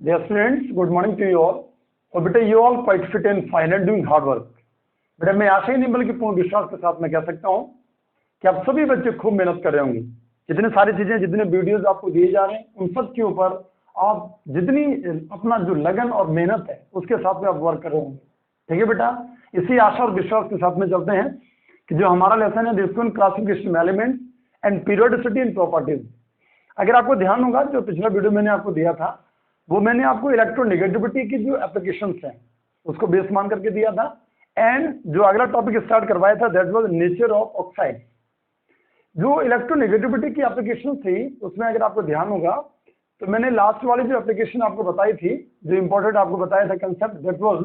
Dear students, good morning to you all. और बेटा you all quite fit and fine and doing hard work. बेटा मैं आशा ही नहीं बल्कि पूर्ण विश्वास के साथ मैं कह सकता हूँ कि आप सभी बच्चे खूब मेहनत कर रहे होंगे। जितने सारी चीजें, जितने वीडियोस आपको दिए जा रहे हैं, उन सब के ऊपर आप जितनी अपना जो लगन और मेहनत है उसके साथ में आप वर्क कर रहे होंगे। ठीक है बेटा, इसी आशा और विश्वास के साथ में चलते हैं कि जो हमारा लेसन है classification element and periodicity and properties. अगर आपको ध्यान होगा, जो पिछला वीडियो मैंने आपको दिया था वो मैंने आपको इलेक्ट्रोनेगेटिविटी की जो एप्लीकेशंस हैं उसको बेस मान करके दिया था। एंड जो अगला टॉपिक स्टार्ट करवाया था that was nature of oxide. जो इलेक्ट्रोनेगेटिविटी की एप्लीकेशन थी उसमें अगर आपको ध्यान होगा तो मैंने लास्ट वाली जो एप्लीकेशन आपको बताई थी, जो इंपॉर्टेंट आपको बताया था concept, that was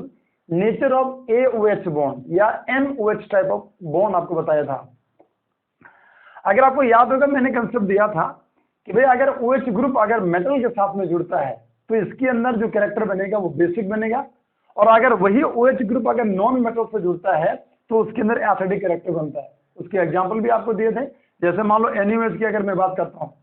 nature of AOH bond या MOH टाइप ऑफ बॉन्ड आपको बताया था। अगर आपको याद होगा मैंने कंसेप्ट दिया था कि भाई अगर OH ग्रुप अगर मेटल के साथ में जुड़ता है तो इसके अंदर जो कैरेक्टर बनेगा वो बेसिक बनेगा, और अगर वही OH ग्रुप अगर नॉन मेटल से जुड़ता है तो उसके अंदर एसिडिक कैरेक्टर बनता है। उसके एग्जांपल भी आपको दिए थे। जैसे मान लो NaOH की अगर मैं बात करता हूँ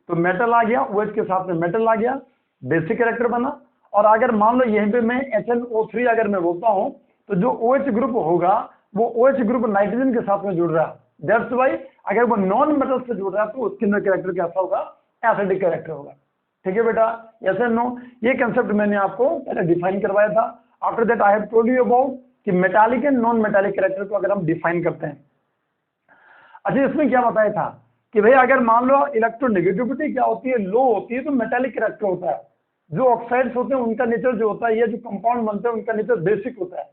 तो मेटल आ गया, OH के साथ में मेटल आ गया, बेसिक कैरेक्टर बना। और अगर मान लो यहीं पे मैं HNO3 अगर मैं बोलता हूँ तो जो OH ग्रुप होगा वो OH ग्रुप नाइट्रोजन के साथ में जुड़ रहा है। दैट्स वाई अगर वो नॉन मेटल से जुड़ रहा है तो उसके अंदर कैरेक्टर कैसा होगा? एसिडिक कैरेक्टर होगा। ठीक है बेटा, यस एंड नो, ये कंसेप्ट मैंने आपको पहले डिफाइन करवाया था। After that I have told you about कि metallic and non metallic character को अगर हम डिफाइन करते हैं। अच्छा, इसमें क्या बताया था कि भाई अगर मान लो इलेक्ट्रोनेगेटिविटी क्या होती है, लो होती है, तो मेटालिक कैरेक्टर होता है। जो ऑक्साइड्स होते हैं उनका नेचर जो होता है, ये जो कंपाउंड बनते हैं उनका नेचर बेसिक होता है।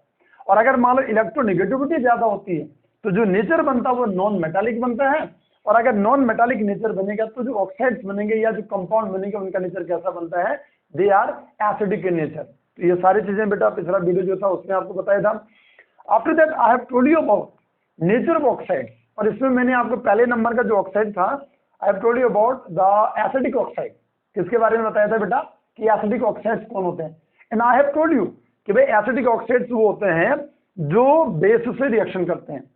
और अगर मान लो इलेक्ट्रोनेगेटिविटी ज्यादा होती है तो जो नेचर बनता है वो नॉन मेटालिक बनता है। और अगर नॉन मेटालिक नेचर बनेगा तो जो ऑक्साइड्स बनेंगे या जो कंपाउंड बनेंगे उनका नेचर कैसा बनता है? They are acidic in nature. तो ये सारी चीजें बेटा पिछला वीडियो जो था उसमें आपको बताया था। After that I have told you about nature of oxide, और इसमें मैंने आपको पहले नंबर का जो ऑक्साइड था आई have told you about the acidic oxide. किसके बारे में बताया था बेटा कि एसिडिक ऑक्साइड्स कौन होते हैं? And I have told you कि भाई एसिडिक ऑक्साइड्स वो होते हैं जो बेस से रिएक्शन करते हैं,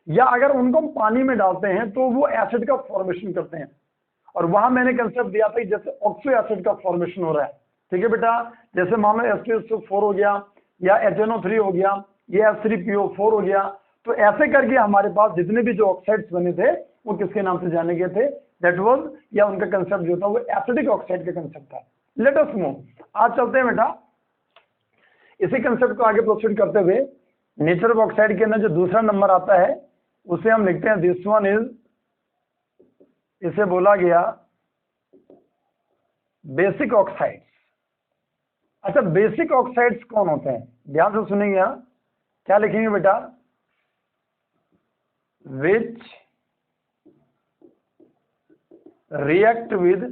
या अगर उनको हम पानी में डालते हैं तो वो एसिड का फॉर्मेशन करते हैं। और वहां मैंने कंसेप्ट दिया था जैसे ऑक्सो एसिड का फॉर्मेशन हो रहा है। ठीक है बेटा, जैसे मान लो H2SO4 हो गया या HNO3 हो गया, ये F3PO4 हो गया। तो ऐसे करके हमारे पास जितने भी जो ऑक्साइड्स बने थे वो किसके नाम से जाने गए थे? दैट वाज, या उनका कंसेप्ट जो था वो एसिडिक ऑक्साइड का कंसेप्ट था। लेट अस मूव, आज चलते हैं बेटा इसी कंसेप्ट को आगे प्रोसीड करते हुए। नेचर ऑफ ऑक्साइड के अंदर जो दूसरा नंबर आता है उसे हम लिखते हैं दिस वन इज, इसे बोला गया बेसिक ऑक्साइड्स। अच्छा, बेसिक ऑक्साइड्स कौन होते हैं? ध्यान से सुनेंगे। यहां क्या लिखेंगे बेटा? Which react with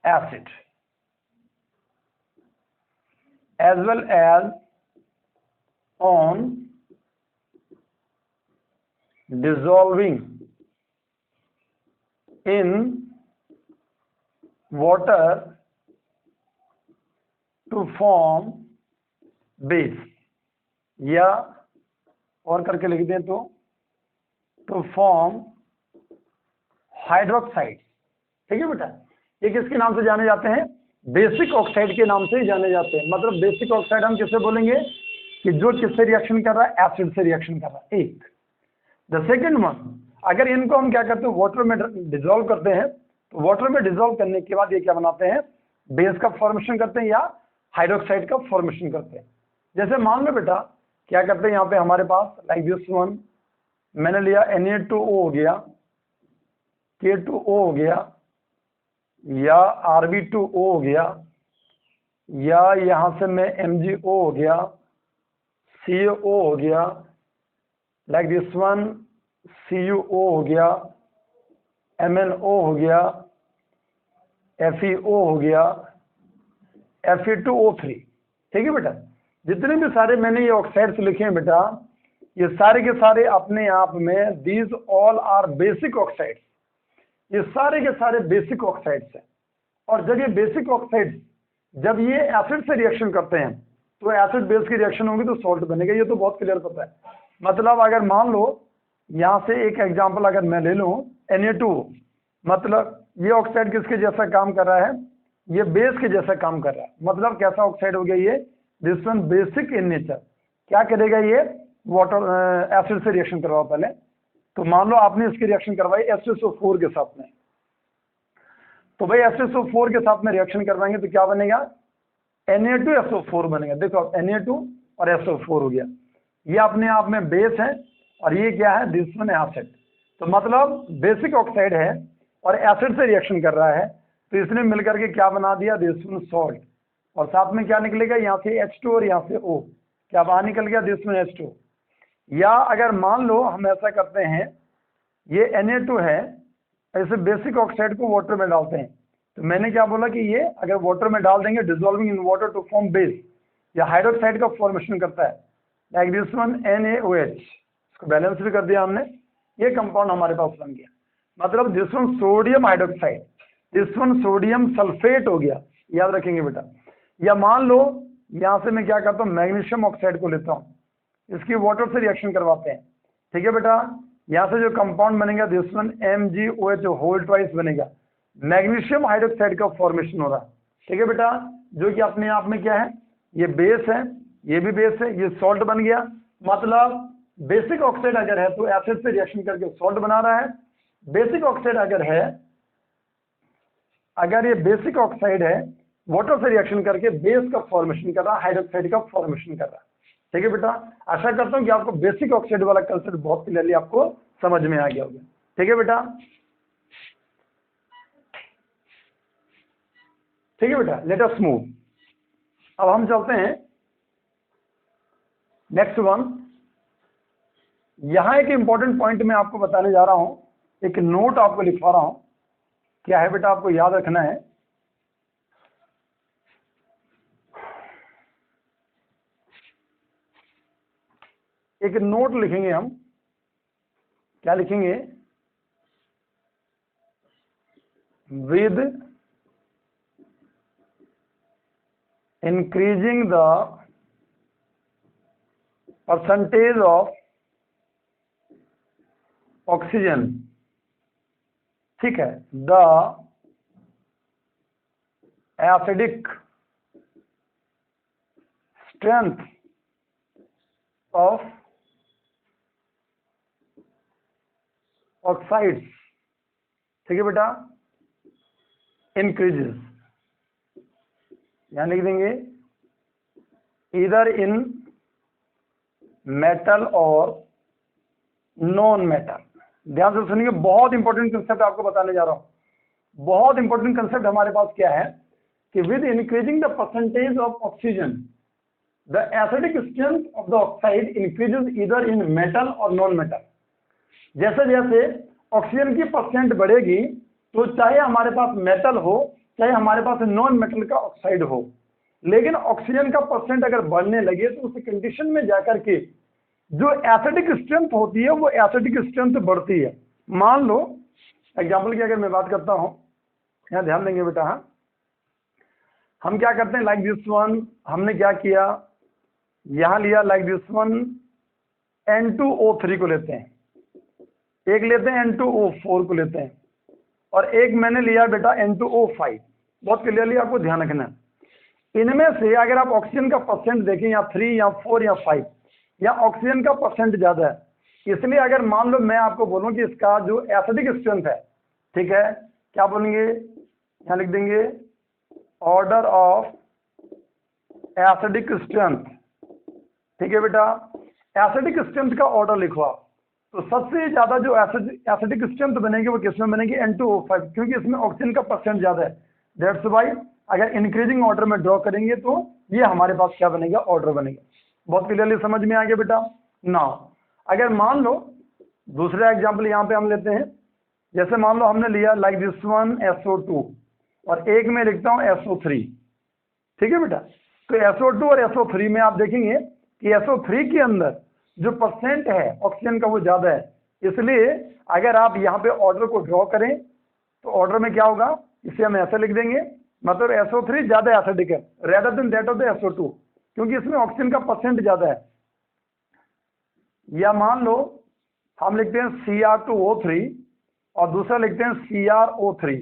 acid as well as on dissolving in water to form base, या और करके लिख दें तो टू फॉर्म हाइड्रोक्साइड। ठीक है बेटा, ये किसके नाम से जाने जाते हैं? बेसिक ऑक्साइड के नाम से ही जाने जाते हैं। मतलब बेसिक ऑक्साइड हम किससे बोलेंगे कि जो किससे रिएक्शन कर रहा है? एसिड से रिएक्शन कर रहा है। एक द सेकेंड वन, अगर इनको हम क्या करते हैं? वाटर में डिजोल्व करते हैं, तो वाटर में डिजोल्व करने के बाद ये क्या बनाते हैं? बेस का फॉर्मेशन करते हैं या हाइड्रोक्साइड का फॉर्मेशन करते हैं। जैसे मान लो बेटा क्या करते हैं, यहाँ पे हमारे पास लाइक दिस वन, मैंने लिया Na2O हो गया, K2O हो गया, या Rb2O हो गया, या यहां से मैं MgO हो गया, CaO हो गया, लाइक दिस वन CuO हो गया, MnO हो गया, FeO हो गया, Fe2O3। ठीक है बेटा, जितने भी सारे मैंने ये ऑक्साइड्स लिखे हैं बेटा, ये सारे के सारे अपने आप में these all are basic oxides. ये सारे के सारे बेसिक ऑक्साइड्स हैं। और जब ये बेसिक ऑक्साइड्स जब ये एसिड से रिएक्शन करते हैं तो एसिड बेस की रिएक्शन होगी तो सॉल्ट बनेगा। ये तो बहुत क्लियर पता है। मतलब अगर मान लो यहाँ से एक एग्जांपल अगर मैं ले लूँ Na2, मतलब ये ऑक्साइड किसके जैसा काम कर रहा है? ये बेस के जैसा काम कर रहा है, मतलब कैसा ऑक्साइड हो गया ये, this one basic in nature. क्या करेगा ये, वाटर एसिड से रिएक्शन करवाओ पहले। तो मान लो आपने इसकी रिएक्शन करवाई H2SO4 के साथ में, तो भाई H2SO4 के साथ में रिएक्शन करवाएंगे तो क्या बनेगा, Na2SO4 बनेगा। देखो Na2 और SO4 हो गया, ये अपने आप में बेस है और ये क्या है, दिस वन एसिड। तो मतलब बेसिक ऑक्साइड है और एसिड से रिएक्शन कर रहा है, तो इसने मिलकर के क्या बना दिया, दिस वन सॉल्ट। और साथ में क्या निकलेगा, यहाँ से H2 और यहाँ से O, क्या बाहर निकल गया, दिस वन H2। या अगर मान लो हम ऐसा करते हैं, ये Na2 है, ऐसे बेसिक ऑक्साइड को वाटर में डालते हैं, तो मैंने क्या बोला कि ये अगर वाटर में डाल देंगे, dissolving in water to form base, या हाइड्रोक्साइड का फॉर्मेशन करता है, लाइक दिस वन NaOH। इसको बैलेंस भी कर दिया हमने, ये कंपाउंड हमारे पास बन गया। मतलब this one sodium hydroxide, this one sodium sulphate हो गया, याद रखेंगे बेटा। या मान लो यहाँ से मैं क्या करता हूँ, मैग्नीशियम ऑक्साइड को लेता हूँ, इसकी वाटर से रिएक्शन करवाते हैं, ठीक है बेटा। यहाँ से जो कंपाउंड बनेगा, this one MgOH whole twice बनेगा, मैग्नीशियम हाइड्रोक्साइड का फॉर्मेशन हो रहा है, ठीक है बेटा। जो कि अपने आप में क्या है, ये बेस है, ये भी बेस है, ये सॉल्ट बन गया। मतलब बेसिक ऑक्साइड अगर है तो एसिड से रिएक्शन करके सॉल्ट बना रहा है। बेसिक ऑक्साइड अगर है, अगर ये बेसिक ऑक्साइड है, वाटर से रिएक्शन करके बेस का फॉर्मेशन कर रहा है, हाइड्रोक्साइड का फॉर्मेशन कर रहा है, ठीक है बेटा। आशा करता हूं कि आपको बेसिक ऑक्साइड वाला कंसेप्ट बहुत क्लियरली आपको समझ में आ गया होगा, ठीक है बेटा। ठीक है बेटा, लेट अस मूव। अब हम चलते हैं नेक्स्ट वन। यहां एक इंपॉर्टेंट पॉइंट मैं आपको बताने जा रहा हूं, एक नोट आपको लिखवा रहा हूं। क्या है बेटा, आपको याद रखना है, एक नोट लिखेंगे हम। क्या लिखेंगे, with increasing the percentage of oxygen, ठीक है, the acidic strength of oxides, ठीक है बेटा, increases। यहां लिख देंगे इधर इन मेटल और नॉन मेटल। ध्यान से सुनिए, बहुत इंपॉर्टेंट कंसेप्ट आपको बताने जा रहा हूं। बहुत इंपॉर्टेंट कंसेप्ट हमारे पास क्या है कि with increasing the percentage of oxygen the acidic strength of the oxide increases इधर इन मेटल और नॉन मेटल। जैसे जैसे ऑक्सीजन की परसेंट बढ़ेगी, तो चाहे हमारे पास मेटल हो, चाहे हमारे पास नॉन मेटल का ऑक्साइड हो, लेकिन ऑक्सीजन का परसेंट अगर बढ़ने लगे तो उस कंडीशन में जाकर के जो एसिडिक स्ट्रेंथ होती है वो एसिडिक स्ट्रेंथ बढ़ती है। मान लो एग्जांपल की अगर मैं बात करता हूं, यहाँ ध्यान देंगे बेटा। हाँ, हम क्या करते हैं, लाइक दिस वन, हमने क्या किया, यहां लिया लाइक दिस वन N2O3 को लेते हैं, एक लेते हैं N2O4 को लेते हैं, और एक मैंने लिया बेटा N2O5। बहुत क्लियरली आपको ध्यान रखना है। इनमें से अगर आप ऑक्सीजन का परसेंट देखें, या 3 या 4 या 5, या ऑक्सीजन का परसेंट ज्यादा है, इसलिए अगर मान लो मैं आपको बोलूं कि इसका जो एसिडिक स्ट्रेंथ है, ठीक है, क्या बोलेंगे, यहां लिख देंगे ऑर्डर ऑफ एसिडिक स्ट्रेंथ, ठीक है बेटा। एसिडिक स्ट्रेंथ का ऑर्डर लिखो आप, तो सबसे ज्यादा जो एसिडिक स्ट्रेंथ बनेगी वो किसमें बनेगी, N2O5, क्योंकि इसमें ऑक्सीजन का परसेंट ज्यादा है। दैट्स वाई अगर इंक्रीजिंग ऑर्डर में ड्रॉ करेंगे तो ये हमारे पास क्या बनेगा, ऑर्डर बनेगा। बहुत क्लियरली समझ में आ गया बेटा। नाउ अगर मान लो दूसरा एग्जाम्पल यहाँ पे हम लेते हैं, जैसे मान लो हमने लिया लाइक दिस वन SO2 और एक में लिखता हूँ SO3, ठीक है बेटा। तो SO2 और SO3 में आप देखेंगे कि SO3 के अंदर जो परसेंट है ऑक्सीजन का वो ज्यादा है, इसलिए अगर आप यहाँ पे ऑर्डर को ड्रॉ करें तो ऑर्डर में क्या होगा, इसे हम ऐसे लिख देंगे, मतलब SO3 ज्यादा एसिडिक है rather than that of the SO2, क्योंकि इसमें ऑक्सीजन का परसेंट ज्यादा है। या मान लो हम लिखते हैं Cr2O3 और दूसरा लिखते हैं CrO3,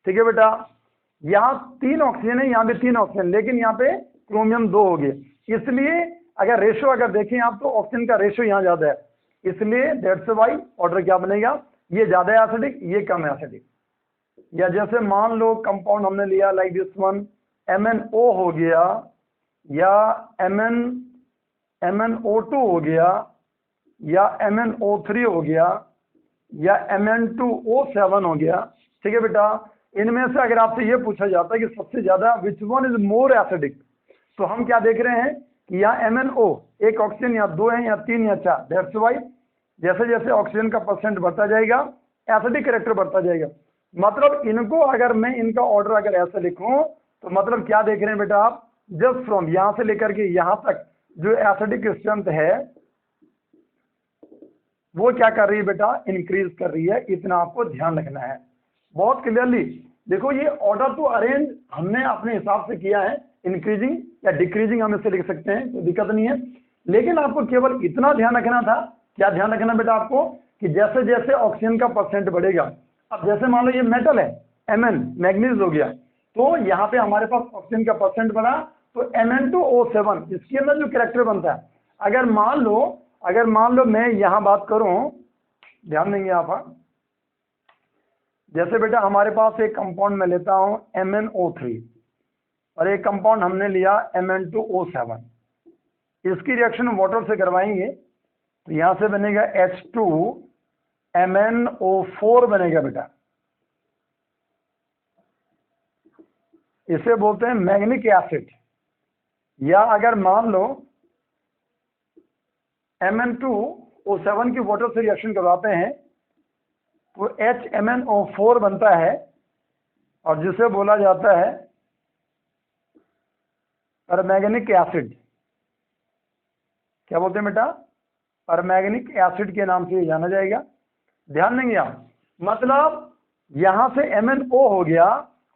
ठीक है बेटा। यहाँ 3 ऑक्सीजन है, यहाँ पे 3 ऑक्सीजन, लेकिन यहाँ पे क्रोमियम 2 हो गए, इसलिए अगर रेशो अगर देखें आप तो ऑक्सीजन का रेशो यहाँ ज्यादा है, इसलिए दैट्स व्हाई ऑर्डर क्या बनेगा, ये ज्यादा है एसिडिक, ये कम है एसिडिक। या जैसे मान लो कंपाउंड हमने लिया लाइक दिस वन MnO हो गया, या MnO2 हो गया, या MnO3 हो गया, या Mn2O7 हो गया, ठीक है बेटा। इनमें से अगर आपसे ये पूछा जाता है कि सबसे ज्यादा which one is more acidic, तो हम क्या देख रहे हैं कि यहाँ MnO एक ऑक्सीजन या 2 है या 3 या 4, दैट्स व्हाई जैसे जैसे ऑक्सीजन का परसेंट बढ़ता जाएगा एसिडिक कैरेक्टर बढ़ता जाएगा। मतलब इनको अगर मैं इनका ऑर्डर अगर ऐसे लिखूं तो मतलब क्या देख रहे हैं बेटा आप, जस्ट फ्रॉम यहां से लेकर के यहां तक जो एसिडिक स्ट्रेंथ है वो क्या कर रही है बेटा, इंक्रीज कर रही है, इतना आपको ध्यान रखना है बहुत क्लियरली। देखो ये ऑर्डर तो अरेंज हमने अपने हिसाब से किया है, इंक्रीजिंग या डिक्रीजिंग हम इससे लिख सकते हैं, कोई दिक्कत नहीं है, लेकिन आपको केवल इतना ध्यान रखना था। क्या ध्यान रखना बेटा आपको कि जैसे जैसे ऑक्सीजन का परसेंट बढ़ेगा, अब जैसे मान लो ये मेटल है Mn मैग्नीज हो गया, तो यहाँ पे हमारे पास ऑक्सीजन का परसेंट बढ़ा तो Mn2O7 इसके अंदर जो कैरेक्टर बनता है, अगर मान लो मैं यहाँ बात करूं, ध्यान देंगे आप, जैसे बेटा हमारे पास एक कंपाउंड में लेता हूं MnO3 और एक कंपाउंड हमने लिया Mn2O7, इसकी रिएक्शन वाटर से करवाएंगे तो यहां से बनेगा H2MnO4 बनेगा बेटा, इसे बोलते हैं मैग्निक एसिड। या अगर मान लो Mn2O7 की वाटर से रिएक्शन करवाते हैं तो HMnO4 बनता है और जिसे बोला जाता है परमैंगनिक एसिड। क्या बोलते हैं बेटा, परमैंगनिक एसिड के नाम से जाना जाएगा। ध्यान देंगे आप, मतलब यहां से MnO हो गया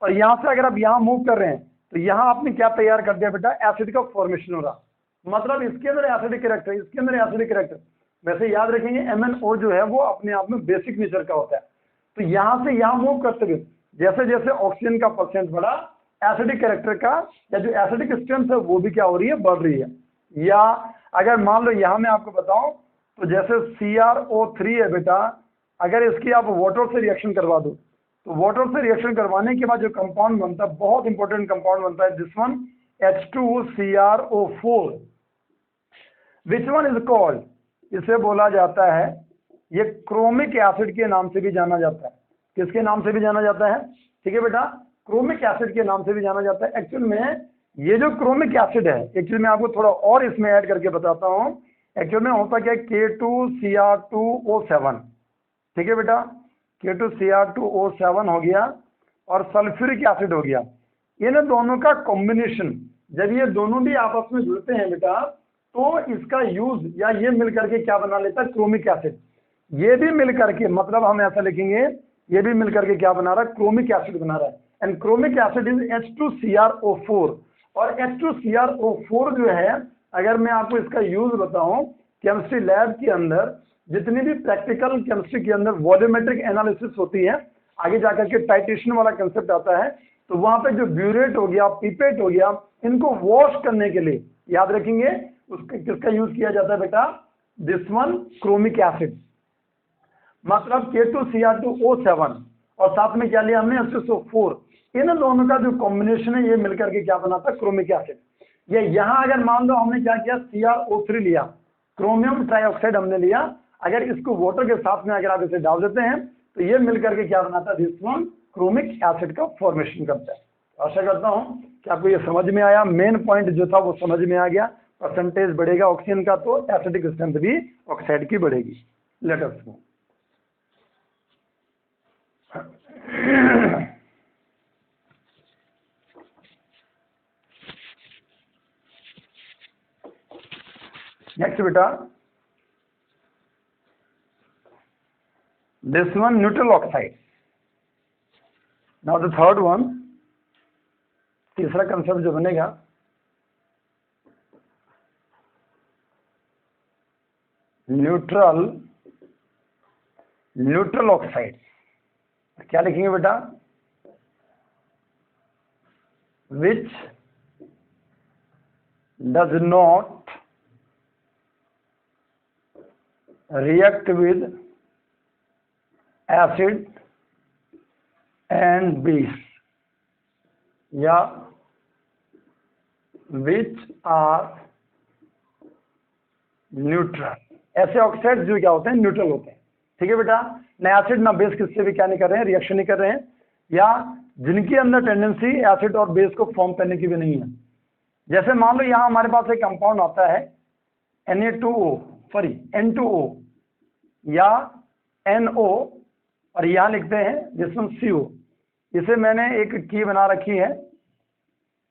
और यहां से अगर आप यहां मूव कर रहे हैं तो यहां आपने क्या तैयार कर दिया बेटा, एसिड का फॉर्मेशन हो रहा, मतलब इसके अंदर एसिडिक कैरेक्टर, इसके अंदर एसिडिक कैरेक्टर। वैसे याद रखेंगे MnO जो है वो अपने आप में बेसिक नेचर का होता है, तो यहां से यहां मूव करते हुए जैसे जैसे ऑक्सीजन का परसेंट बढ़ा, एसिडिक कैरेक्टर का या जो एसिडिक स्ट्रेंथ है वो भी क्या हो रही है, बढ़ रही है। या अगर मान लो यहां मैं आपको बताऊं तो जैसे CrO3 है बेटा, अगर इसकी आप वाटर से रिएक्शन करवा दो तो वाटर से रिएक्शन करवाने के बाद जो कंपाउंड बनता है, बहुत इंपॉर्टेंट कंपाउंड बनता है, this one H2CrO4, which one is called, इसे बोला जाता है, ये क्रोमिक एसिड के नाम से भी जाना जाता है। किसके नाम से भी जाना जाता है, ठीक है बेटा, क्रोमिक एसिड के नाम से भी जाना जाता है। एक्चुअल में ये जो क्रोमिक एसिड है, एक्चुअल में आपको थोड़ा और इसमें ऐड करके बताता हूं, एक्चुअल में होता क्या है, K2Cr2O7, ठीक है बेटा, K2Cr2O7 हो गया और सल्फ्यूरिक एसिड हो गया। इन दोनों का कॉम्बिनेशन जब ये दोनों भी आपस में जुड़ते हैं बेटा तो इसका यूज या ये मिल करके क्या बना लेता है, क्रोमिक एसिड। ये भी मिल करके, मतलब हम ऐसा लिखेंगे, ये भी मिल करके क्या बना रहा है, क्रोमिक एसिड बना रहा है। And chromic acid is H2CrO4, और H2CrO4 जो है, अगर मैं आपको इसका यूज बताऊं, केमिस्ट्री लैब के अंदर जितनी भी प्रैक्टिकल केमिस्ट्री के अंदर वॉल्यूमेट्रिक एनालिसिस होती है, आगे जाकर के टाइट्रेशन वाला कंसेप्ट आता है, तो वहां पे जो ब्यूरेट हो गया, पिपेट हो गया, इनको वॉश करने के लिए याद रखेंगे उसका किसका यूज किया जाता है बेटा, दिस वन क्रोमिक एसिड, मतलब K2Cr2O7 और साथ में क्या लिया हमने, H2SO4। इन दोनों का जो कॉम्बिनेशन है ये मिलकर के क्या बनाता है, क्रोमिक एसिड। ये यहां अगर मान लो हमने क्या किया, CrO3 लिया, क्रोमियम ट्राइऑक्साइड हमने लिया, अगर इसको वाटर के साथ में अगर आप इसे डाल देते हैं तो ये मिलकर के क्या बनाता है, दिस वन क्रोमिक एसिड का फॉर्मेशन करता है। आशा करता हूं कि आपको ये समझ में आया, मेन पॉइंट जो था वो समझ में आ गया। परसेंटेज बढ़ेगा ऑक्सीजन का तो एसिडिक स्ट्रेंथ भी ऑक्साइड की बढ़ेगी। लेट अस गो। नेक्स्ट बेटा, this one neutral oxide. Now the third one, तीसरा कंसेप्ट जो बनेगा, न्यूट्रल ऑक्साइड। क्या लिखेंगे बेटा, which does not react with acid and base, या which are न्यूट्रल। ऐसे ऑक्साइड जो क्या होते हैं, न्यूट्रल होते हैं। ठीक है बेटा, ना एसिड ना बेस किससे भी क्या नहीं कर रहे हैं, रिएक्शन नहीं कर रहे हैं, या जिनके अंदर टेंडेंसी एसिड और बेस को फॉर्म करने की भी नहीं है। जैसे मान लो यहाँ हमारे पास एक कंपाउंड आता है N2O या NO, और यहाँ लिखते हैं जिसमें CO। इसे मैंने एक की बना रखी है,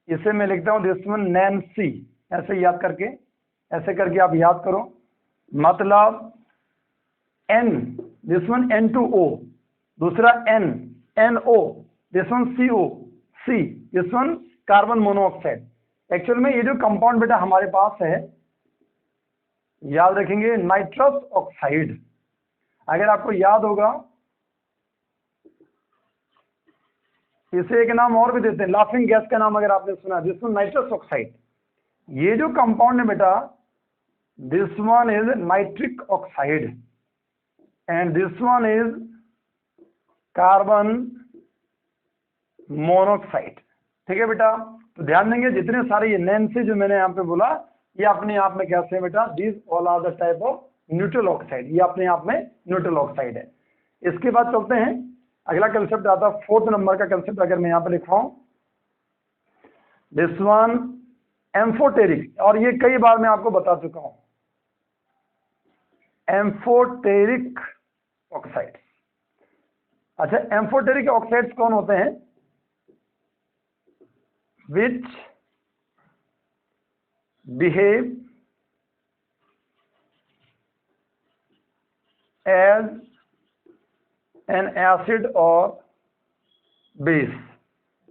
इसे मैं लिखता हूँ दिस वन नैन्सी, ऐसे याद करके, ऐसे करके आप याद करो। मतलब N, दिस वन N2O, दूसरा NO, this one CO, C, this one carbon monoxide. Actual में ये जो कंपाउंड बेटा हमारे पास है, याद रखेंगे नाइट्रस ऑक्साइड। अगर आपको याद होगा, इसे एक नाम और भी देते हैं, लाफिंग गैस का नाम अगर आपने सुना, दिस वन नाइट्रस ऑक्साइड। ये जो कंपाउंड है बेटा, this one is nitric oxide and this one is carbon monoxide. ठीक है बेटा, तो ध्यान देंगे जितने सारे ये नेम से जो मैंने यहाँ पे बोला, ये अपने आप में कैसे है बेटा, this all are the type of neutral oxide, ये अपने आप में न्यूट्रल ऑक्साइड है। इसके बाद चलते हैं, अगला कंसेप्ट आता है 4th नंबर का कंसेप्ट, अगर मैं यहाँ पे लिख रहा हूं दिस वन एम्फोटेरिक, और ये कई बार मैं आपको बता चुका हूं, एम्फोटेरिक ऑक्साइड। अच्छा, एम्फोटेरिक ऑक्साइड्स कौन होते हैं? विच बिहेव एज एन एसिड और बेस,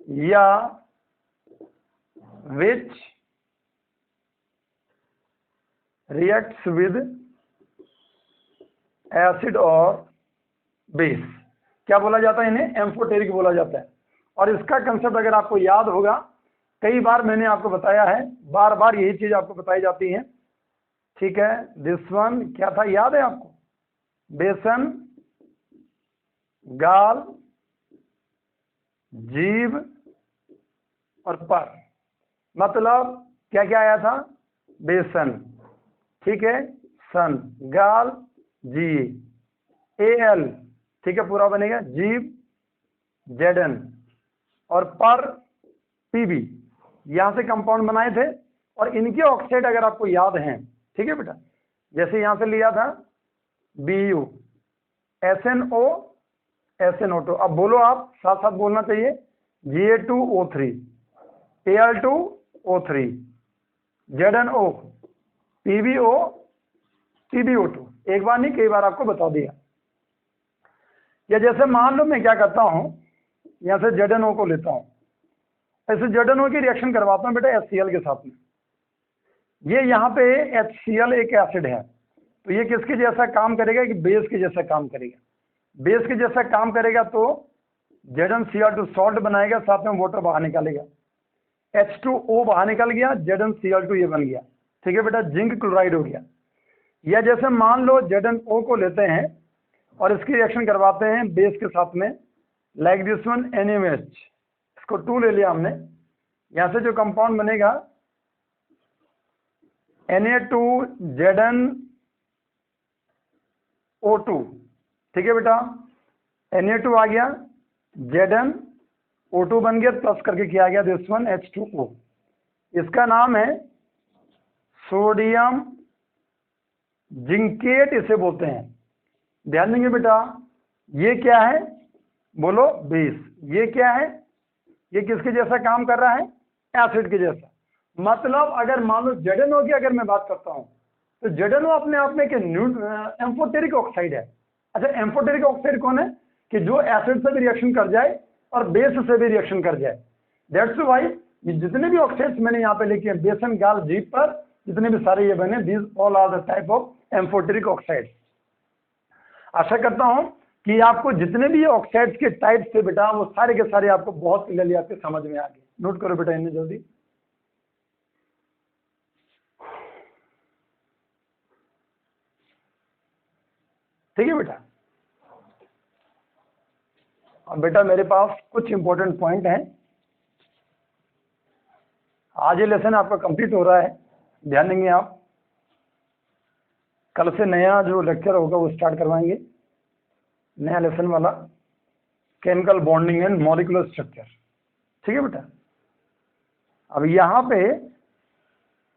या विच रिएक्ट्स विद एसिड और बेस। क्या बोला जाता है इन्हें? एम्फोटेरिक बोला जाता है। और इसका कंसेप्ट अगर आपको याद होगा, कई बार मैंने आपको बताया है, बार बार यही चीज आपको बताई जाती है। ठीक है, दिस वन क्या था, याद है आपको? बेसन, गाल, जीभ और पर। मतलब क्या क्या आया था? बेसन, ठीक है, सन, गाल, जी, AL, ठीक है, पूरा बनेगा, जीभ, जेडन, और पर, PB। यहां से कंपाउंड बनाए थे, और इनके ऑक्साइड अगर आपको याद हैं, ठीक है बेटा, जैसे यहां से लिया था BU, SNO, SNO2। अब बोलो, आप साथ साथ बोलना चाहिए, Ga2O3, Al2O3, ZnO, PbO, PbO2। एक बार नहीं, कई बार आपको बता दिया। या जैसे मान लो मैं क्या करता हूं, यहां से ZnO को लेता हूं, ऐसे ZnO की रिएक्शन करवाता हूं बेटा HCl के साथ में। ये यहाँ पे HCl एक एसिड है, तो ये किसके जैसा काम करेगा कि बेस के जैसा काम करेगा। बेस के जैसा काम करेगा तो ZnCl2 सॉल्ट बनाएगा, साथ में वाटर बाहर निकालेगा, H2O बाहर निकल गया, ZnCl2 ये बन गया। ठीक है बेटा, जिंक क्लोराइड हो गया। या जैसे मान लो ZnO को लेते हैं और इसकी रिएक्शन करवाते हैं बेस के साथ में, लाइक दिस वन NaOH, इसको 2 ले लिया हमने, यहां से जो कंपाउंड बनेगा Na2ZnO2। ठीक है बेटा, Na2 आ गया, ZnO2 बन गया, प्लस करके किया गया दिस वन H2O। इसका नाम है सोडियम जिंकेट, इसे बोलते हैं। ध्यान देंगे बेटा, ये क्या है? बोलो, बेस। ये क्या है? ये किसके जैसा काम कर रहा है? एसिड के जैसा। मतलब अगर मान लो ZnO की अगर मैं बात करता हूं, तो ZnO अपने आप में एक एम्फोटेरिक ऑक्साइड है। अच्छा, एम्फोटेरिक ऑक्साइड कौन है? कि जो एसिड से भी रिएक्शन कर जाए और बेस से भी रिएक्शन कर जाए। दैट्स व्हाई जितने भी ऑक्साइड्स मैंने यहाँ पे लिखे हैं, बेसन, गाल, जीभ पर जितने भी सारे ये बने, these all are the type of amphoteric oxide. आशा करता हूं कि आपको जितने भी ऑक्साइड्स के टाइप्स थे बेटा, वो सारे के सारे आपको बहुत क्लियरली आपके समझ में आ गए। नोट करो बेटा इन्हें जल्दी। ठीक है बेटा। अब बेटा मेरे पास कुछ इंपॉर्टेंट पॉइंट हैं। आज ये लेसन आपका कंप्लीट हो रहा है, ध्यान देंगे आप। कल से नया जो लेक्चर होगा वो स्टार्ट करवाएंगे, नया लेसन वाला, chemical bonding and molecular structure. ठीक है बेटा। अब यहाँ पे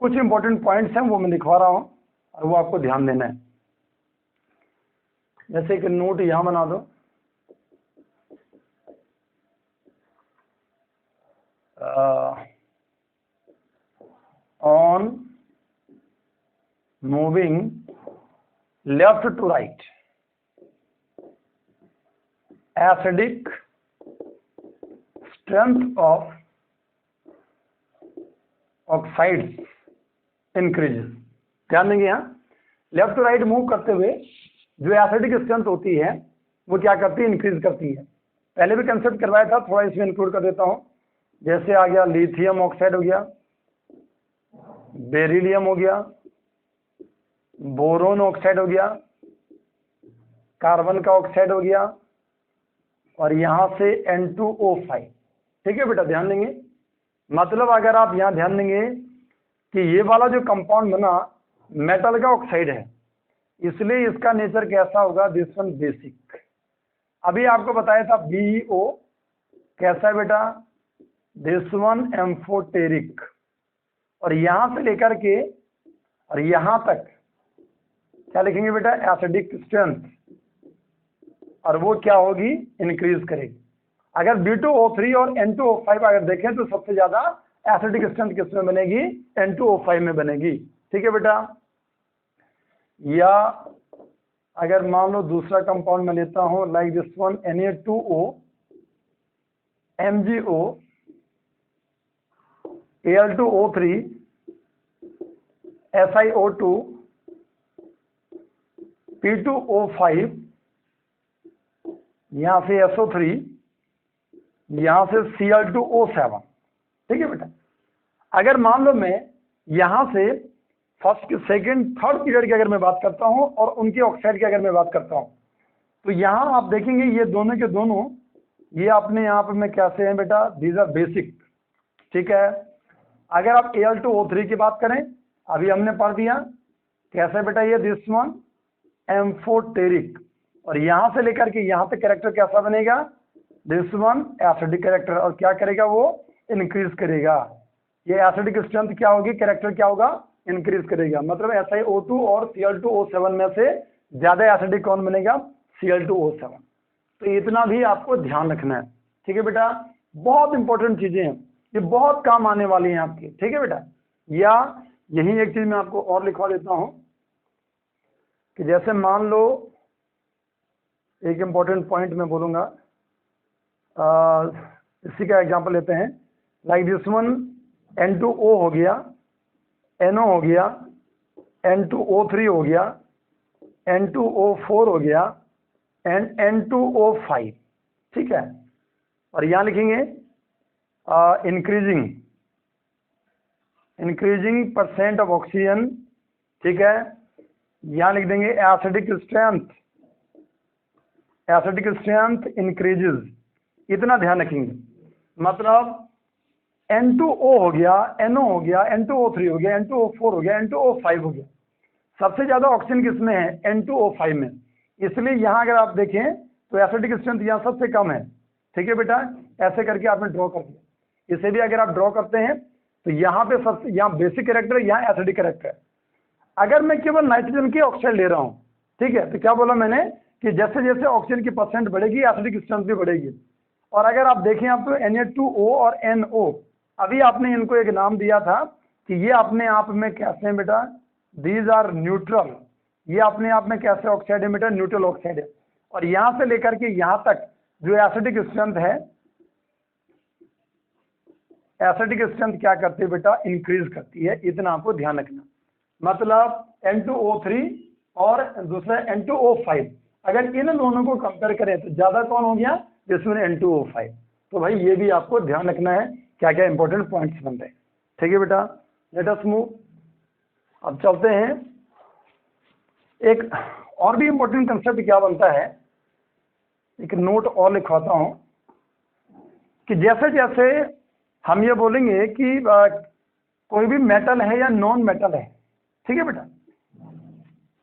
कुछ इंपॉर्टेंट पॉइंट्स हैं, वो मैं लिखवा रहा हूँ और वो आपको ध्यान देना है। जैसे कि नोट यहाँ बना दो, on moving left to right, acidic strength of oxides increases. ध्यान देंगे, यहाँ लेफ्ट टू राइट मूव करते हुए जो एसिडिक स्ट्रेंथ होती है वो क्या करती है, इंक्रीज करती है। पहले भी कंसेप्ट करवाया था, थोड़ा इसमें इंक्लूड कर देता हूं। जैसे आ गया लिथियम ऑक्साइड हो गया, बेरिलियम हो गया, बोरोन ऑक्साइड हो गया, कार्बन का ऑक्साइड हो गया, और यहां से N2O5। ठीक है बेटा, ध्यान देंगे। मतलब अगर आप यहां ध्यान देंगे कि ये वाला जो कंपाउंड बना मेटल का ऑक्साइड है, इसलिए इसका नेचर कैसा होगा, दिस वन बेसिक। अभी आपको बताया था BeO कैसा है बेटा, दिस वन एम्फोटेरिक। और यहां से लेकर के और यहां तक क्या लिखेंगे बेटा, एसिडिक स्ट्रेंथ, और वो क्या होगी, इंक्रीज करेगी। अगर B2O3 और N2O5 अगर देखें तो सबसे ज्यादा एसिडिक स्ट्रेंथ किसमें बनेगी, N2O5 में बनेगी। ठीक है बेटा। या अगर मान लो दूसरा कंपाउंड में लेता हूं, like this one Na2O, MgO, Al2O3, SiO2, P2O5, यहां से SO3, यहां से Cl2O7। ठीक है बेटा। अगर मान लो मैं यहां से फर्स्ट सेकंड थर्ड पीरियड की अगर मैं बात करता हूं और उनके ऑक्साइड की अगर मैं बात करता हूं, तो यहां आप देखेंगे ये दोनों के दोनों ये अपने यहाँ पे में कैसे हैं बेटा, दीज आर बेसिक। ठीक है। अगर आप Al2O3 की बात करें, अभी हमने पढ़ दिया कैसे बेटा, ये दिस वन एम्फोटेरिक, और यहां से लेकर के यहां तक कैरेक्टर कैसा बनेगा, दिस वन एसिडिक कैरेक्टर, और क्या करेगा, वो इंक्रीज करेगा। ये एसिडिक स्ट्रेंथ क्या होगी, कैरेक्टर क्या होगा, इंक्रीज करेगा। मतलब SiO2 और Cl2O7 में से ज्यादा एसिडिक कौन बनेगा, Cl2O7। तो इतना भी आपको ध्यान रखना है। ठीक है बेटा, बहुत इंपॉर्टेंट चीजें हैं, ये बहुत काम आने वाली हैं आपकी। ठीक है बेटा। या यही एक चीज मैं आपको और लिखवा देता हूं कि जैसे मान लो एक इंपॉर्टेंट पॉइंट मैं बोलूंगा, इसी का एग्जांपल लेते हैं, लाइक दिस वन N2O हो गया, NO हो गया, N2O3 हो गया, N2O4 हो गया, एंड N2O5। ठीक है। और यहां लिखेंगे इंक्रीजिंग परसेंट ऑफ ऑक्सीजन। ठीक है। यहां लिख देंगे एसिडिक स्ट्रेंथ इंक्रीजेस। इतना ध्यान रखेंगे। मतलब N2O हो गया, NO हो गया, N2O3 हो गया, N2O4 हो गया, N2O5 हो गया। सबसे ज्यादा ऑक्सीजन किसमें है, N2O5 में। इसलिए यहां अगर आप देखें तो एसिडिक स्ट्रेंथ यहां सबसे कम है। ठीक है बेटा। ऐसे करके आपने ड्रॉ कर दिया। इसे भी अगर आप ड्रॉ करते हैं तो यहाँ पे सबसे, यहाँ बेसिक कैरेक्टर है, यहाँ एसिडिक कैरेक्टर है। अगर मैं केवल नाइट्रोजन की ऑक्साइड ले रहा हूँ, ठीक है, तो क्या बोला मैंने कि जैसे जैसे ऑक्सीजन की परसेंट बढ़ेगी एसिडिक स्ट्रेंथ भी बढ़ेगी। और अगर आप देखें आप तो Na2O और NO, अभी आपने इनको एक नाम दिया था कि ये अपने आप में कैसे हैं बेटा, दीज आर न्यूट्रल। ये अपने आप में कैसे ऑक्साइड है बेटा, न्यूट्रल ऑक्साइड है। और यहां से लेकर के यहां तक जो एसिडिक स्ट्रेंथ है, एसिडिक स्ट्रेंथ क्या करती है बेटा, इंक्रीज करती है। इतना आपको ध्यान रखना। मतलब N2O3 और दूसरा N2O5, अगर इन दोनों को कंपेयर करें तो ज्यादा कौन हो गया, जिसमें N2O5। तो भाई ये भी आपको ध्यान रखना है क्या क्या इंपॉर्टेंट पॉइंट्स बन रहे हैं। ठीक है बेटा, लेट अस मूव। अब चलते हैं, एक और भी इंपॉर्टेंट कंसेप्ट क्या बनता है, एक नोट और लिखवाता हूं कि जैसे जैसे हम ये बोलेंगे कि कोई भी मेटल है या नॉन मेटल है, ठीक है बेटा,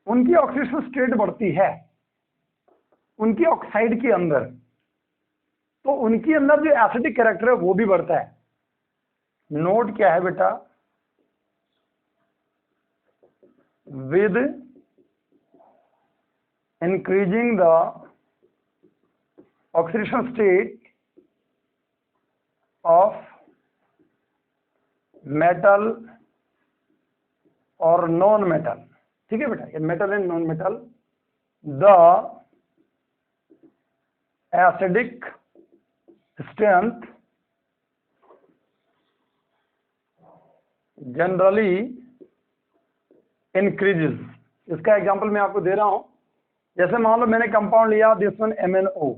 उनकी ऑक्सीडेशन स्टेट बढ़ती है उनकी ऑक्साइड के अंदर, तो उनके अंदर जो एसिडिक कैरेक्टर है वो भी बढ़ता है। नोट क्या है बेटा, with increasing the oxidation state of metal और नॉन मेटल, ठीक है बेटा, ये metal and non metal, the acidic strength generally increases. इसका एग्जांपल मैं आपको दे रहा हूं, जैसे मान लो मैंने कंपाउंड लिया दिस वन MnO,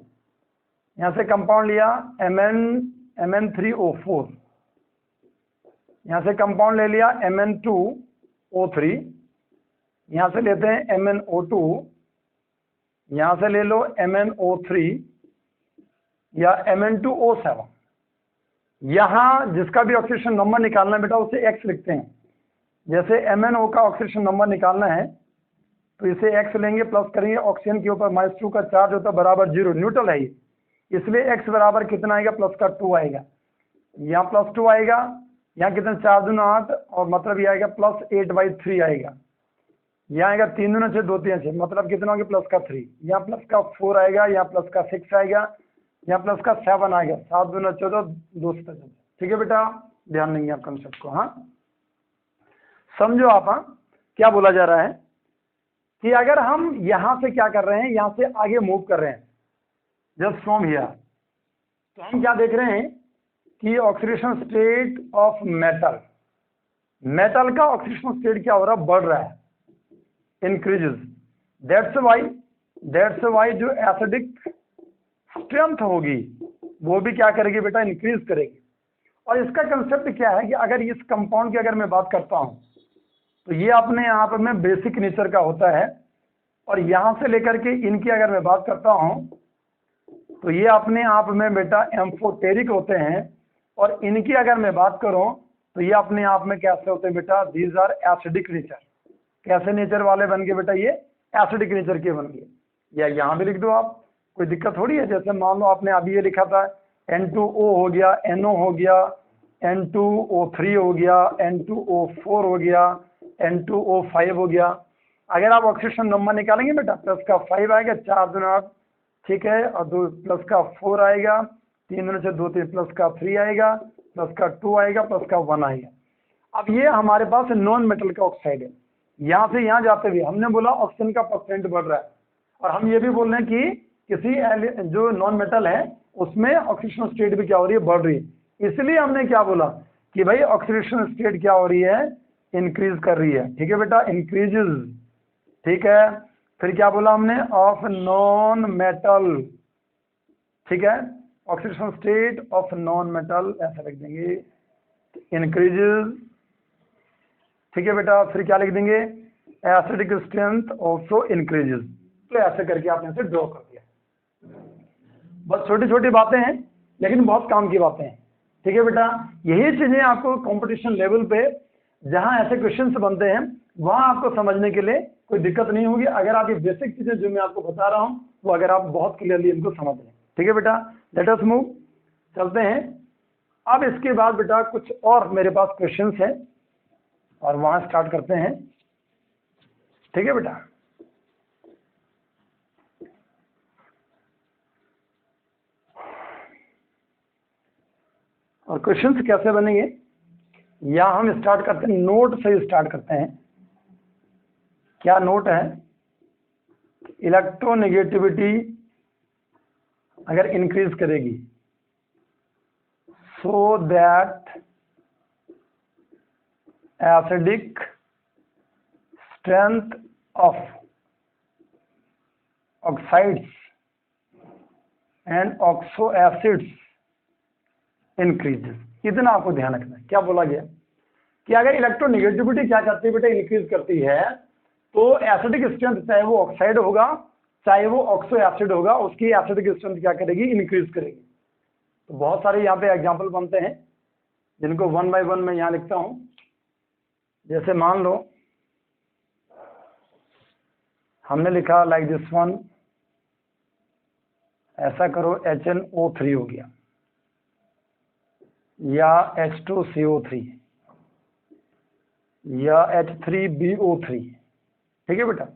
यहां से कंपाउंड लिया Mn3O4, यहां से कंपाउंड ले लिया Mn2O3, यहां से लेते हैं MnO2, यहां से ले लो MnO3 या Mn2O7। यहां जिसका भी ऑक्सीडेशन नंबर निकालना है बेटा उसे X लिखते हैं। जैसे MnO का ऑक्सीडेशन नंबर निकालना है तो इसे X लेंगे, प्लस करेंगे, ऑक्सीजन के ऊपर -2 का चार्ज होता है बराबर 0, न्यूट्रल है ये, इसलिए X बराबर कितना आएगा, +2 आएगा, यहाँ +2 आएगा, यहाँ कितना 4 दूना 8 और मतलब ये आएगा +8/3 आएगा, यहाँ आएगा 3 दूना 6 2 3 6, मतलब कितना हो गया +3, यहाँ +4 आएगा, यहाँ +6 आएगा, यहाँ +7 आएगा, 7 दूना 14 2 से 14। ठीक है बेटा, ध्यान देंगे आप कंसेप्ट को। हाँ समझो आप, हाँ क्या बोला जा रहा है कि अगर हम यहां से क्या कर रहे हैं, यहां से आगे मूव कर रहे हैं जस्ट फ्रॉम हियर, तो हम क्या देख रहे हैं कि oxidation state of metal, metal का ऑक्सीडेशन स्टेट क्या हो रहा है, बढ़ रहा है, इंक्रीजेस। दैट्स वाई जो एसिडिक स्ट्रेंथ होगी वो भी क्या करेगी बेटा, इंक्रीज करेगी। और इसका कंसेप्ट क्या है कि अगर इस कंपाउंड की अगर मैं बात करता हूं तो ये अपने आप में बेसिक नेचर का होता है, और यहां से लेकर के इनकी अगर मैं बात करता हूं तो ये अपने आप में बेटा एम्फोटेरिक होते हैं, और इनकी अगर मैं बात करूं तो ये अपने आप में कैसे होते हैं बेटा, दीज आर एसिडिक नेचर। कैसे नेचर वाले बन गए बेटा, ये एसिडिक नेचर के बन गए। या यहां भी लिख दो आप, कोई दिक्कत थोड़ी है। जैसे मान लो आपने अभी ये लिखा था N2O हो गया, NO हो गया, N2O3 हो गया, N2O4 हो गया, N2O5 हो गया। अगर आप ऑक्सीडेशन नंबर निकालेंगे बेटा, +5 आएगा, 4 दूना 8, ठीक है, और 2 +4 आएगा, 3 दूना 6 2 3, +3 आएगा, +2 आएगा, +1 आएगा। अब ये हमारे पास नॉन मेटल का ऑक्साइड है। यहाँ से यहाँ जाते हुए हमने बोला ऑक्सीजन का परसेंट बढ़ रहा है, और हम ये भी बोल रहे हैं कि किसी जो नॉन मेटल है उसमें ऑक्सीडेशन स्टेट भी क्या हो रही है, बढ़ रही है। इसलिए हमने क्या बोला कि भाई ऑक्सीडेशन स्टेट क्या हो रही है, इंक्रीज कर रही है। ठीक है बेटा, इंक्रीजेस। ठीक है, फिर क्या बोला हमने, ऑफ नॉन मेटल, ठीक है, oxidation state of non metal ऐसा लिख देंगे, इंक्रीजेस। ठीक है बेटा, फिर क्या लिख देंगे, एसिडिक स्ट्रेंथ ऑल्सो इंक्रीजेस। तो ऐसे करके आपने इसे ड्रॉ कर दिया। बस छोटी छोटी बातें हैं लेकिन बहुत काम की बातें हैं। ठीक है बेटा, यही चीजें आपको कंपटीशन लेवल पे जहां ऐसे क्वेश्चंस बनते हैं वहां आपको समझने के लिए कोई दिक्कत नहीं होगी, अगर आप ये बेसिक चीजें जो मैं आपको बता रहा हूं वो अगर आप बहुत क्लियरली इनको समझ लें। ठीक है बेटा, लेट अस मूव, चलते हैं। अब इसके बाद बेटा कुछ और मेरे पास क्वेश्चंस हैं और वहां स्टार्ट करते हैं। ठीक है बेटा, और क्वेश्चंस कैसे बनेंगे या हम स्टार्ट करते हैं, नोट से स्टार्ट करते हैं। क्या नोट है, इलेक्ट्रोनेगेटिविटी अगर इंक्रीज करेगी so that acidic strength of oxides and oxo acids increases. इतना आपको ध्यान रखना है। क्या बोला गया कि अगर इलेक्ट्रोनेगेटिविटी क्या करती है बेटा, इंक्रीज करती है, तो एसिडिक स्ट्रेंथ चाहे वो ऑक्साइड होगा चाहे वो ऑक्सो एसिड होगा, उसकी एसिडिक स्ट्रेंथ क्या करेगी, इंक्रीज करेगी। तो बहुत सारे यहाँ पे एग्जाम्पल बनते हैं जिनको 1 बाय 1 मैं यहाँ लिखता हूं। जैसे मान लो हमने लिखा लाइक दिस वन, ऐसा करो HNO3 हो गया या H2CO3 या H3BO3, ठीक है बेटा।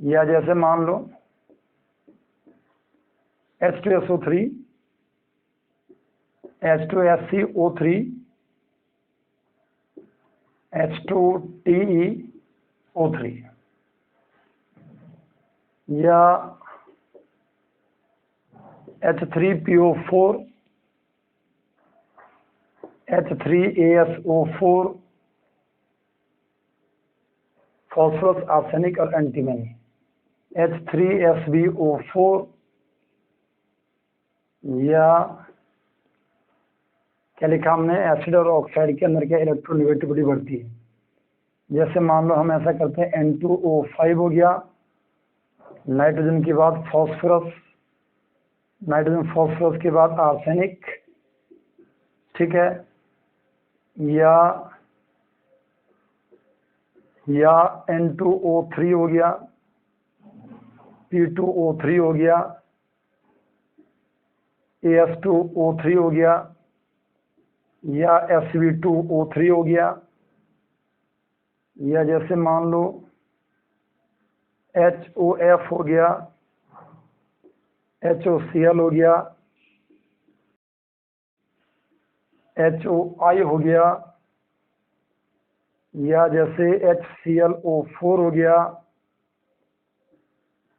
या जैसे मान लो H2SO3, H2SCO3, H2TeO3 या H3PO4, H3ASO4, फॉस्फोरस, आर्सेनिक और एंटीमनी, H3SbO4 या क्या लिखा हमने, एसिड और ऑक्साइड के अंदर क्या इलेक्ट्रोनेगेटिविटी बढ़ती है। जैसे मान लो हम ऐसा करते हैं N2O5 हो गया, नाइट्रोजन के बाद फॉस्फोरस, नाइट्रोजन फॉस्फोरस के बाद आर्सेनिक, ठीक है, या N2O3 हो गया, P2O3 हो गया, AS2O3 हो गया या Sb2O3 हो गया, या जैसे मान लो HOF हो गया, HOCl हो गया, HOI हो गया, या जैसे HClO4 हो गया,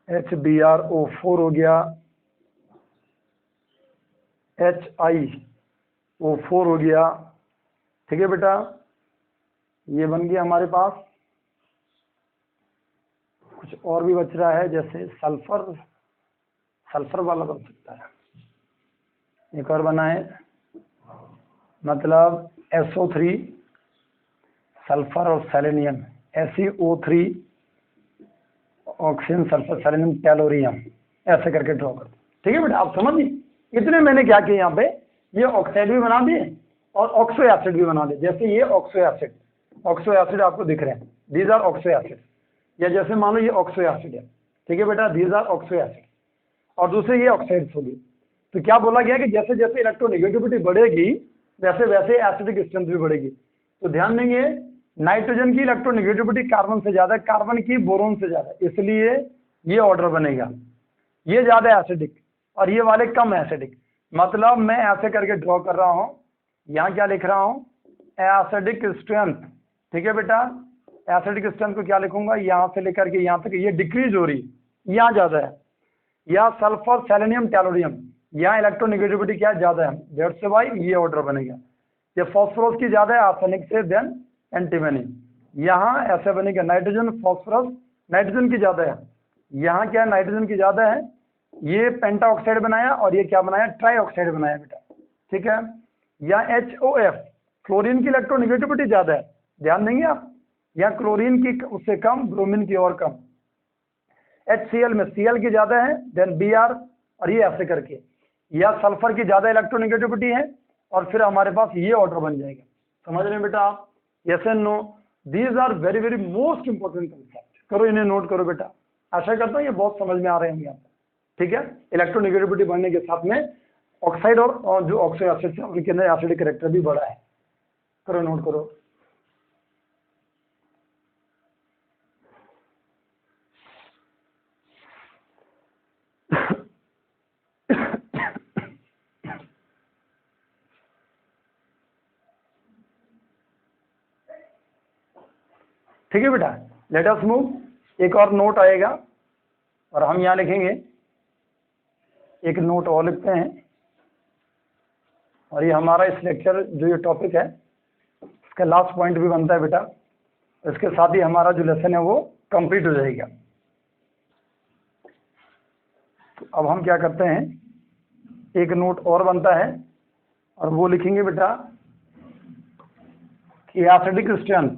HBrO4 हो गया, HiO4 हो गया, ठीक है बेटा। ये बन गया हमारे पास। कुछ और भी बच रहा है, जैसे सल्फर, सल्फर वाला बन सकता है। एक और बनाए, मतलब SO3, सल्फर और selenium, SeO3, oxygen, sulphur, selenium, tellurium, ऐसे करके ड्रॉ कर दो, ठीक है बेटा। आप समझिए, इतने मैंने क्या किया यहाँ पे, ये ऑक्साइड भी बना दिए और ऑक्सो एसिड भी बना दिए। जैसे ये ऑक्सो एसिड आपको दिख रहे हैं, दीज आर ऑक्सो एसिड। या जैसे मान लो ये ऑक्सो एसिड है, ठीक है बेटा, दीज आर ऑक्सो एसिड। और दूसरे ये ऑक्साइड्स होगी। तो क्या बोला गया कि जैसे जैसे इलेक्ट्रोनेगेटिविटी बढ़ेगी वैसे वैसे एसिडिक स्ट्रेंथ भी बढ़ेगी। तो ध्यान देंगे, नाइट्रोजन की इलेक्ट्रोनेगेटिविटी कार्बन से ज्यादा है, कार्बन की बोरोन से ज्यादा है, इसलिए ये ऑर्डर बनेगा, ये ज्यादा एसिडिक और ये वाले कम एसिडिक। मतलब मैं ऐसे करके ड्रॉ कर रहा हूं, यहाँ क्या लिख रहा हूं, एसिडिक स्ट्रेंथ, ठीक है बेटा। एसिडिक स्ट्रेंथ को क्या लिखूंगा, यहाँ से लेकर के यहाँ तक ये डिक्रीज हो रही है, यहाँ ज्यादा है। या सल्फर, सेलेनियम, टेलोरियम, यहाँ इलेक्ट्रोनेगेटिविटी क्या ज्यादा है, दैट्स व्हाई ये ऑर्डर बनेगा। ये फॉस्फोरस की ज्यादा है आर्सेनिक से, देन एंटीमनी। यहाँ ऐसे बनेगा, नाइट्रोजन, फॉस्फोरस, नाइट्रोजन की ज्यादा है, यहाँ क्या है, नाइट्रोजन की ज्यादा है, ये पेंटा ऑक्साइड बनाया और ये क्या बनाया, ट्राई ऑक्साइड बनाया बेटा, ठीक है। या HOF, क्लोरीन की इलेक्ट्रोनेगेटिविटी ज्यादा है, ध्यान देंगे आप, यहाँ क्लोरीन की उससे कम, ब्रोमीन की और कम। HCl में Cl की ज्यादा है, देन Br, और ये ऐसे करके। या सल्फर की ज्यादा इलेक्ट्रोनेगेटिविटी है और फिर हमारे पास ये ऑर्डर बन जाएगा। समझ रहे हैं बेटा आप, yes and no, these are very very most important concept. करो, इन्हें नोट करो बेटा। आशा करता हूँ ये बहुत समझ में आ रहे होंगे आपको, ठीक है। इलेक्ट्रोनेगेटिविटी बढ़ने के साथ में ऑक्साइड और जो ऑक्सो एसिड है उनके अंदर एसिडिक कैरेक्टर भी बढ़ा है। करो, नोट करो। ठीक है बेटा, लेट अस मूव। एक और नोट आएगा और हम यहाँ लिखेंगे, एक नोट और लिखते हैं, और ये हमारा इस लेक्चर जो ये टॉपिक है इसका लास्ट पॉइंट भी बनता है बेटा। इसके साथ ही हमारा जो लेसन है वो कंप्लीट हो जाएगा। तो अब हम क्या करते हैं, एक नोट और बनता है और वो लिखेंगे बेटा कि acidic strength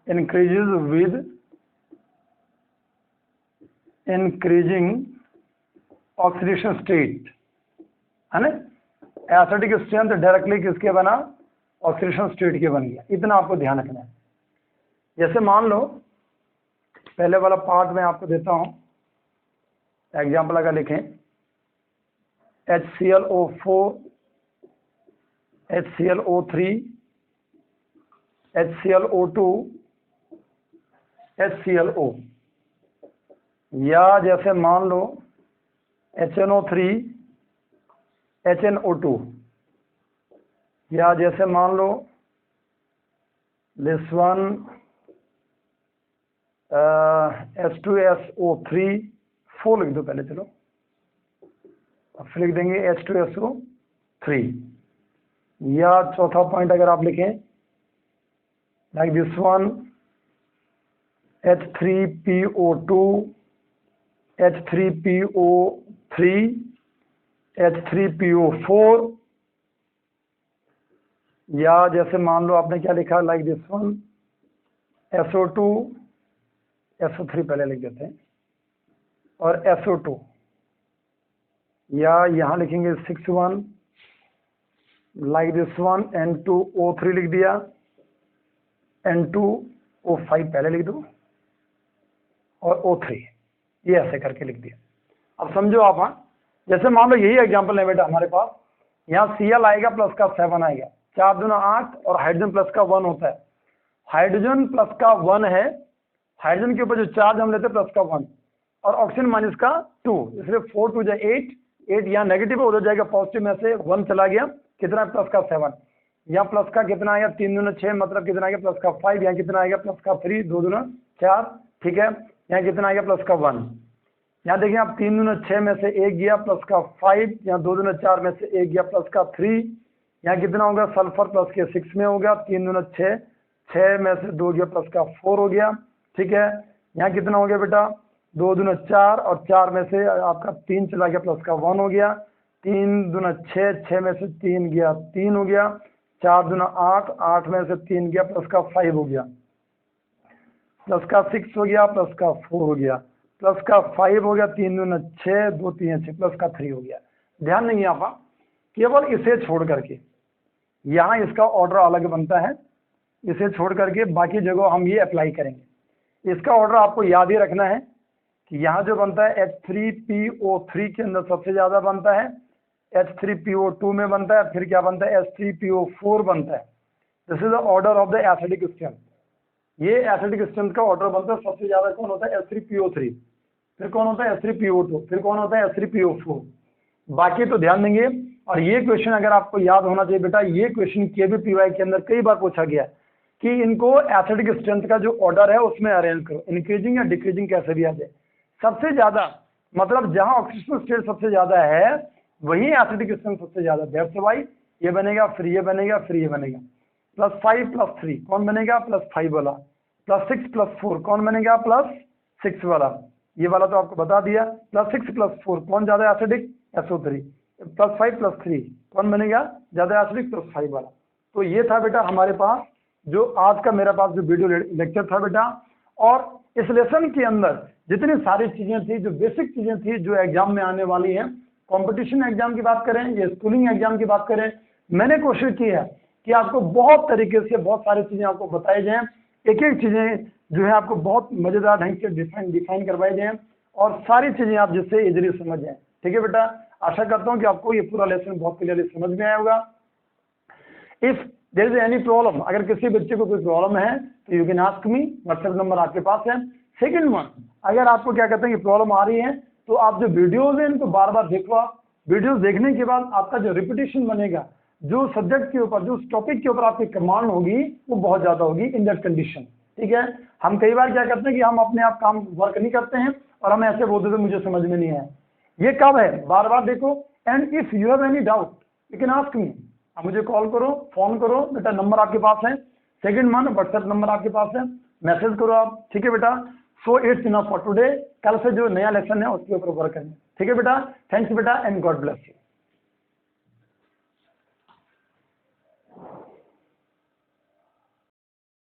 increases with increasing oxidation state, है ना। एसिडिक स्ट्रेंथ डायरेक्टली किसके बना, ऑक्सीडेशन स्टेट के बन गया। इतना आपको ध्यान रखना है। जैसे मान लो पहले वाला पार्ट में आपको देता हूं एग्जाम्पल, अगर लिखें HClO4 HClO3 HClO2 HClO, या जैसे मान लो HNO3 HNO2, या जैसे मान लो दिस वन H2SO3 4 लिख दो पहले, चलो अब फिर लिख देंगे H2SO3, या चौथा पॉइंट अगर आप लिखें like this one H3PO2 H3PO3 H3PO4, या जैसे मान लो आपने क्या लिखा like this one SO2 SO3 पहले लिख देते हैं और SO2, या यहाँ लिखेंगे 6 लाइक दिस वन N2O3 लिख दिया, N2O5 पहले लिख दो और O3, ये ऐसे करके लिख दिया। अब समझो आप, हाँ जैसे मान लो यही एग्जांपल है बेटा हमारे पास, यहाँ Cl आएगा प्लस का 7 आएगा, 4 दूना 8 और हाइड्रोजन प्लस का 1 होता है। हाइड्रोजन प्लस का 1 है, हाइड्रोजन के ऊपर जो चार्ज हम लेते हैं प्लस का 1 और ऑक्सीजन माइनस का 2, इसलिए 4 2 जा 8 यहाँ नेगेटिव उधर जाएगा, पॉजिटिव में से 1 चला गया, कितना प्लस का 7, यहाँ प्लस का कितना आएगा 3 दूना 6, मतलब कितना आएगा प्लस का 5, यहाँ कितना आएगा प्लस का 3, 2 दूना 4, ठीक है, यहाँ कितना आएगा प्लस का 1, यहाँ देखिए आप 3 दूना 6 में से 1 गया प्लस का 5, यहाँ 2 दूना 4 में से 1 गया प्लस का 3, यहाँ कितना होगा सल्फर प्लस के 6 में हो गया, 3 दूना 6, 6 में से 2 गया प्लस का 4 हो गया, ठीक है, यहाँ कितना हो गया बेटा 2 दूना 4 और 4 में से आपका 3 चला गया प्लस का 1 हो गया, 3 दूना 6, 6 में से 3 गया 3 हो गया, 4 दूना 8, 8 में से 3 गया प्लस का 5 हो गया, प्लस का 6 हो गया प्लस का 4 हो गया, प्लस का 5 हो गया, 3 दूना 6, 2 3 6 प्लस का 3 हो गया। ध्यान नहीं आप, केवल इसे छोड़ करके यहाँ इसका ऑर्डर अलग बनता है, इसे छोड़ करके बाकी जगह हम ये अप्लाई करेंगे। इसका ऑर्डर आपको याद ही रखना है कि यहाँ जो बनता है H3PO3 के अंदर सबसे ज़्यादा बनता है, H3PO2 में बनता है, फिर क्या बनता है H3PO4 बनता है। This is the order of the acidic strength. ये एसिडिक स्ट्रेंथ का ऑर्डर बनता है। सबसे ज़्यादा कौन होता है H3PO3, फिर कौन होता है H3PO2, फिर कौन होता है H3PO4, बाकी तो ध्यान देंगे। और ये क्वेश्चन अगर आपको याद होना चाहिए बेटा, ये क्वेश्चन KVPY के अंदर कई बार पूछा गया कि इनको एसिडिक स्ट्रेंथ का जो ऑर्डर है उसमें अरेंज करो, इंक्रीजिंग या डिक्रीजिंग कैसे भी आ जाए। सबसे ज्यादा मतलब जहां ऑक्सीडेशन स्टेट सबसे ज्यादा है वही एसिडिक स्ट्रेंथ सबसे ज्यादा। दैट्स व्हाई ये बनेगा, फिर ये बनेगा, फिर ये बनेगा। +5 + 3 कौन बनेगा +5 वाला, +6 + 4 कौन बनेगा +6 वाला, ये वाला तो आपको बता दिया। +6 + 4 कौन ज्यादा एसिडिक SO3, +5 + 3 कौन बनेगा ज्यादा एसिडिक +5 वाला। तो ये था बेटा हमारे पास जो आज का मेरे पास जो वीडियो लेक्चर था बेटा। और इस लेसन के अंदर जितनी सारी चीजें थी, जो बेसिक चीजें थी जो एग्जाम में आने वाली हैं, कंपटीशन एग्जाम की बात करें या स्कूलिंग एग्जाम की बात करें, मैंने कोशिश की है कि आपको बहुत तरीके से बहुत सारी चीजें आपको बताई जाएं, एक एक चीजें जो है आपको बहुत मजेदार ढंग से डिफाइन करवाई जाएं और सारी चीजें आप जिससे इजीली समझ जाएं। ठीक है बेटा, आशा करता हूं कि आपको ये पूरा लेसन बहुत क्लियरली समझ में आया होगा। If there is any problem, अगर किसी बच्चे को कोई प्रॉब्लम है तो you can ask me, WhatsApp number आपके पास है। सेकंड वन, अगर आपको क्या कहते हैं कि प्रॉब्लम आ रही है तो आप जो वीडियोज हैं इनको बार बार देखो। आप वीडियोज देखने के बाद आपका जो रिपीटेशन बनेगा, जो सब्जेक्ट के ऊपर, जो टॉपिक के ऊपर आपकी कमांड होगी वो बहुत ज्यादा होगी इन दैट कंडीशन। ठीक है, हम कई बार क्या करते हैं कि हम अपने आप काम वर्क नहीं करते हैं और हम ऐसे बोलते थे मुझे समझ में नहीं आया। ये कब है, बार बार देखो। And if you have any doubt you can ask मी, आप मुझे कॉल करो, फोन करो, बेटा नंबर आपके पास है। सेकंड वन, व्हाट्सएप नंबर आपके पास है, मैसेज करो आप। ठीक है बेटा, so it's enough for today. कल से जो नया लेसन है उसके ऊपर वर्क करें। ठीक है बेटा, थैंक्स बेटा एंड गॉड ब्लेस यू।